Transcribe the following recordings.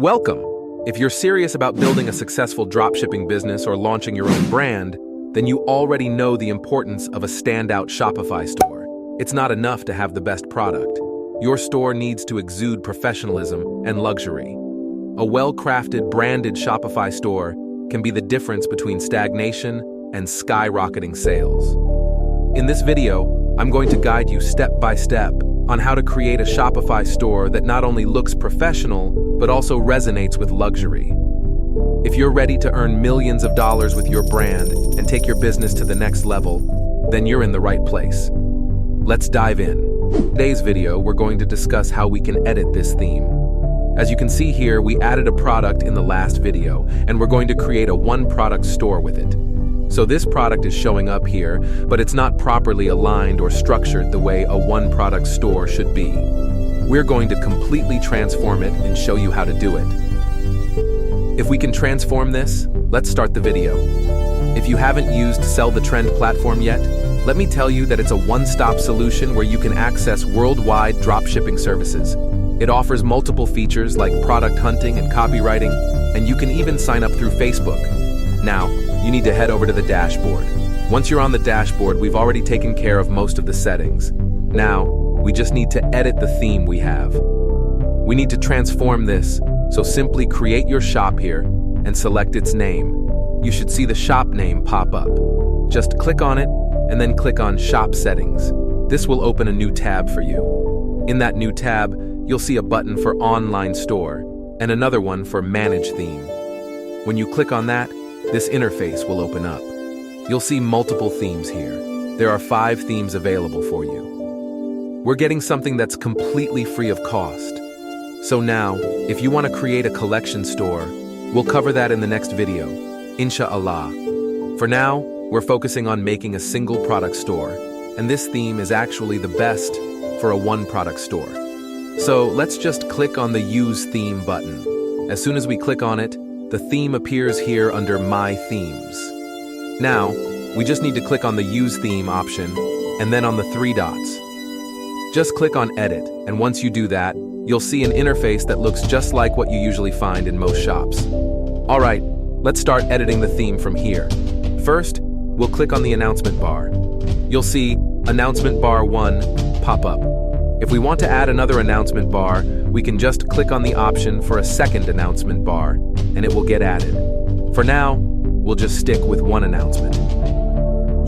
Welcome! If you're serious about building a successful dropshipping business or launching your own brand, then you already know the importance of a standout Shopify store. It's not enough to have the best product. Your store needs to exude professionalism and luxury. A well-crafted, branded Shopify store can be the difference between stagnation and skyrocketing sales. In this video, I'm going to guide you step by step on how to create a Shopify store that not only looks professional, but also resonates with luxury. If you're ready to earn millions of dollars with your brand and take your business to the next level, then you're in the right place. Let's dive in. In today's video, we're going to discuss how we can edit this theme. As you can see here, we added a product in the last video, and we're going to create a one-product store with it. So this product is showing up here, but it's not properly aligned or structured the way a one-product store should be. We're going to completely transform it and show you how to do it. If we can transform this, let's start the video. If you haven't used Sell the Trend platform yet, let me tell you that it's a one-stop solution where you can access worldwide dropshipping services. It offers multiple features like product hunting and copywriting, and you can even sign up through Facebook. Now, you need to head over to the dashboard. Once you're on the dashboard, we've already taken care of most of the settings. Now, we just need to edit the theme we have. We need to transform this, so simply create your shop here and select its name. You should see the shop name pop up. Just click on it and then click on Shop Settings. This will open a new tab for you. In that new tab, you'll see a button for Online Store and another one for Manage Theme. When you click on that, this interface will open up. You'll see multiple themes here. There are 5 themes available for you. We're getting something that's completely free of cost. So now, if you want to create a collection store, we'll cover that in the next video, Insha'Allah. For now, we're focusing on making a single product store, and this theme is actually the best for a one-product store. So let's just click on the Use Theme button. As soon as we click on it, the theme appears here under My Themes. Now, we just need to click on the Use Theme option and then on the 3 dots. Just click on Edit, and once you do that, you'll see an interface that looks just like what you usually find in most shops. Alright, let's start editing the theme from here. First, we'll click on the announcement bar. You'll see Announcement Bar 1 pop up. If we want to add another announcement bar, we can just click on the option for a second announcement bar, and it will get added. For now, we'll just stick with one announcement.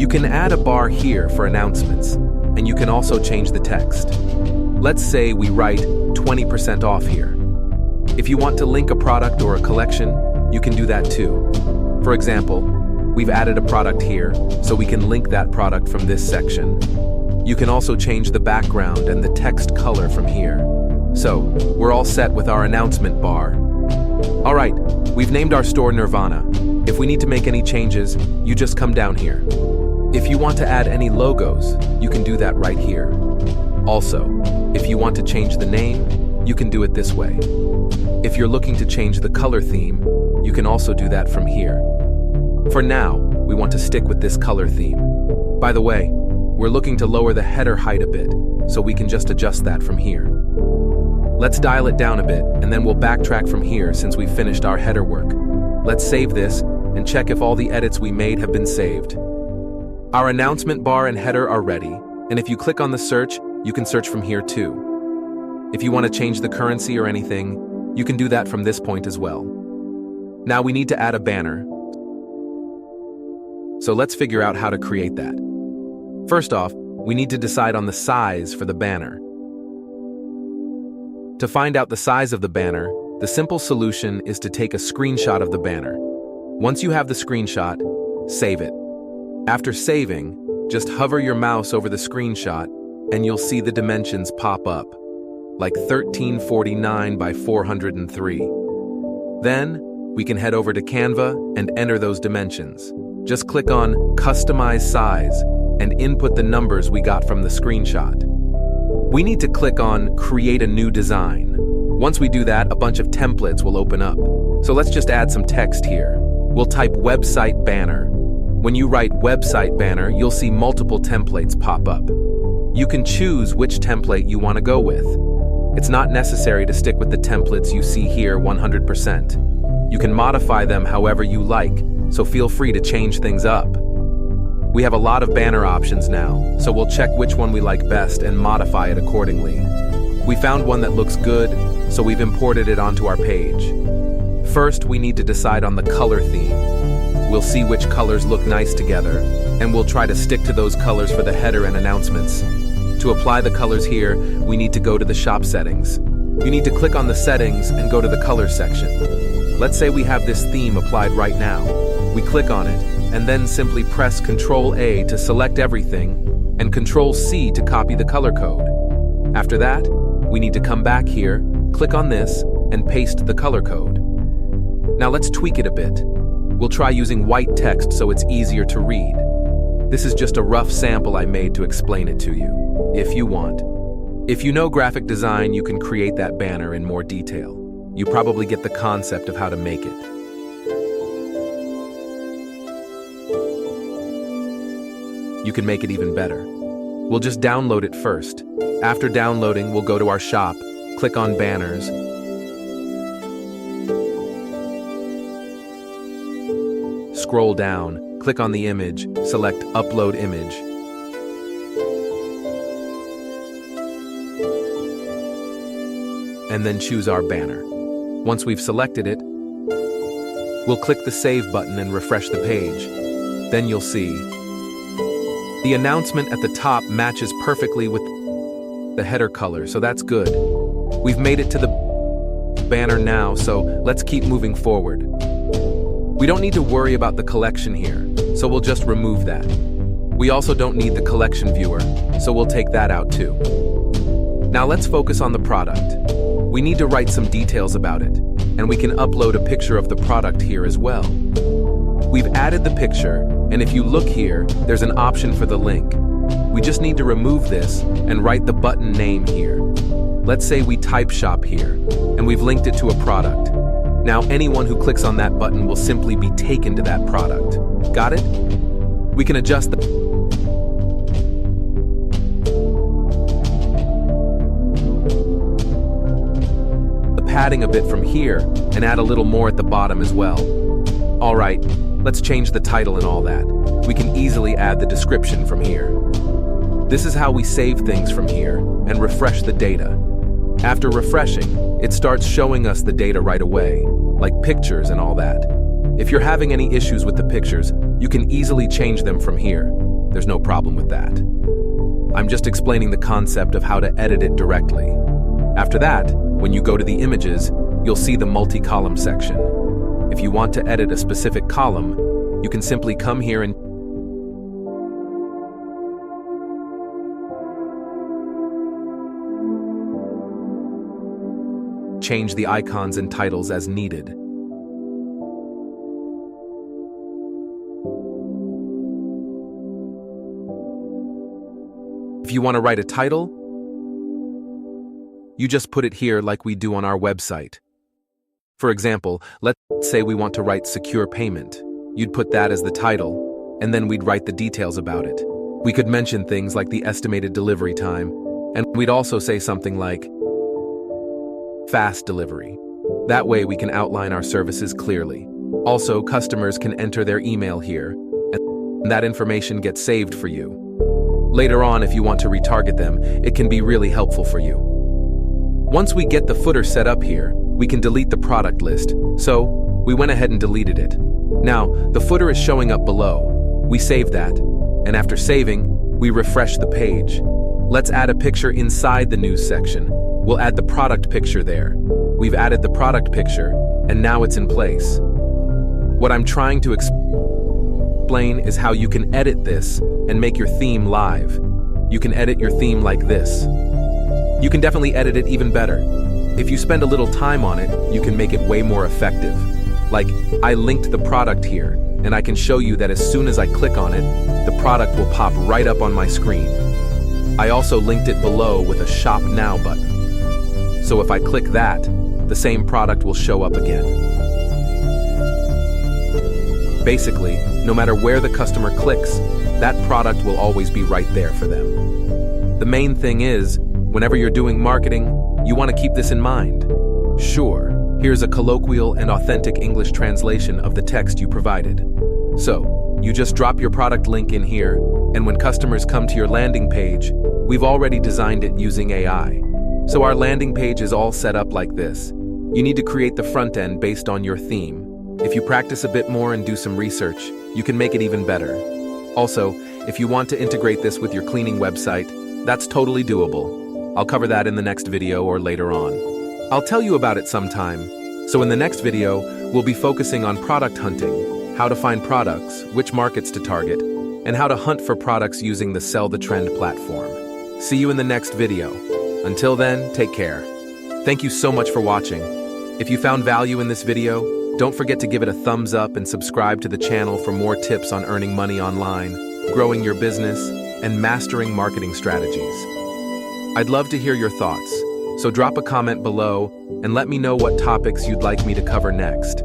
You can add a bar here for announcements, and you can also change the text. Let's say we write 20% off here. If you want to link a product or a collection, you can do that too. For example, we've added a product here, so we can link that product from this section. You can also change the background and the text color from here. So, we're all set with our announcement bar. Alright, we've named our store Nirvana. If we need to make any changes, you just come down here. If you want to add any logos, you can do that right here. Also, if you want to change the name, you can do it this way. If you're looking to change the color theme, you can also do that from here. For now, we want to stick with this color theme. By the way, we're looking to lower the header height a bit, so we can just adjust that from here. Let's dial it down a bit, and then we'll backtrack from here since we've finished our header work. Let's save this and check if all the edits we made have been saved. Our announcement bar and header are ready, and if you click on the search, you can search from here too. If you want to change the currency or anything, you can do that from this point as well. Now we need to add a banner. So let's figure out how to create that. First off, we need to decide on the size for the banner. To find out the size of the banner, the simple solution is to take a screenshot of the banner. Once you have the screenshot, save it. After saving, just hover your mouse over the screenshot and you'll see the dimensions pop up, like 1349 by 403. Then, we can head over to Canva and enter those dimensions. Just click on Customize Size and input the numbers we got from the screenshot. We need to click on Create a New Design. Once we do that, a bunch of templates will open up. So let's just add some text here. We'll type Website Banner. When you write Website Banner, you'll see multiple templates pop up. You can choose which template you want to go with. It's not necessary to stick with the templates you see here 100%. You can modify them however you like, so feel free to change things up. We have a lot of banner options now, so we'll check which one we like best and modify it accordingly. We found one that looks good, so we've imported it onto our page. First, we need to decide on the color theme. We'll see which colors look nice together, and we'll try to stick to those colors for the header and announcements. To apply the colors here, we need to go to the shop settings. You need to click on the settings and go to the color section. Let's say we have this theme applied right now. We click on it, and then simply press Ctrl-A to select everything, and Ctrl-C to copy the color code. After that, we need to come back here, click on this, and paste the color code. Now let's tweak it a bit. We'll try using white text so it's easier to read. This is just a rough sample I made to explain it to you, if you want. If you know graphic design, you can create that banner in more detail. You probably get the concept of how to make it. You can make it even better. We'll just download it first. After downloading, we'll go to our shop, click on banners, scroll down, click on the image, select Upload Image. And then choose our banner. Once we've selected it, we'll click the Save button and refresh the page. Then you'll see the announcement at the top matches perfectly with the header color, so that's good. We've made it to the banner now, so let's keep moving forward. We don't need to worry about the collection here, so we'll just remove that. We also don't need the collection viewer, so we'll take that out too. Now let's focus on the product. We need to write some details about it, and we can upload a picture of the product here as well. We've added the picture, and if you look here, there's an option for the link. We just need to remove this and write the button name here. Let's say we type shop here, and we've linked it to a product. Now anyone who clicks on that button will simply be taken to that product. Got it? We can adjust the padding a bit from here and add a little more at the bottom as well. All right, let's change the title and all that. We can easily add the description from here. This is how we save things from here and refresh the data. After refreshing, it starts showing us the data right away, like pictures and all that. If you're having any issues with the pictures, you can easily change them from here. There's no problem with that. I'm just explaining the concept of how to edit it directly. After that, when you go to the images, you'll see the multi-column section. If you want to edit a specific column, you can simply come here and change the icons and titles as needed. If you want to write a title, you just put it here like we do on our website. For example, let's say we want to write secure payment. You'd put that as the title, and then we'd write the details about it. We could mention things like the estimated delivery time, and we'd also say something like fast delivery. That way we can outline our services clearly. Also, customers can enter their email here, and that information gets saved for you. Later on, if you want to retarget them, it can be really helpful for you. Once we get the footer set up here, we can delete the product list, so we went ahead and deleted it. Now, the footer is showing up below. We save that, and after saving, we refresh the page. Let's add a picture inside the news section. We'll add the product picture there. We've added the product picture, and now it's in place. What I'm trying to explain is how you can edit this and make your theme live. You can edit your theme like this. You can definitely edit it even better. If you spend a little time on it, you can make it way more effective. Like, I linked the product here, and I can show you that as soon as I click on it, the product will pop right up on my screen. I also linked it below with a Shop Now button. So if I click that, the same product will show up again. Basically, no matter where the customer clicks, that product will always be right there for them. The main thing is, whenever you're doing marketing, You want to keep this in mind? Sure, here's a colloquial and authentic English translation of the text you provided. So, you just drop your product link in here, and when customers come to your landing page, we've already designed it using AI. So our landing page is all set up like this. You need to create the front end based on your theme. If you practice a bit more and do some research, you can make it even better. Also, if you want to integrate this with your cleaning website, that's totally doable. I'll cover that in the next video or later on. I'll tell you about it sometime. So in the next video, we'll be focusing on product hunting, how to find products, which markets to target, and how to hunt for products using the Sell the Trend platform. See you in the next video. Until then, take care. Thank you so much for watching. If you found value in this video, don't forget to give it a thumbs up and subscribe to the channel for more tips on earning money online, growing your business, and mastering marketing strategies. I'd love to hear your thoughts, so drop a comment below and let me know what topics you'd like me to cover next.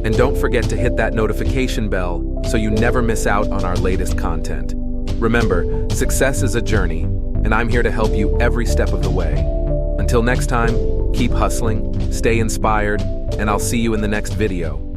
And don't forget to hit that notification bell so you never miss out on our latest content. Remember, success is a journey, and I'm here to help you every step of the way. Until next time, keep hustling, stay inspired, and I'll see you in the next video.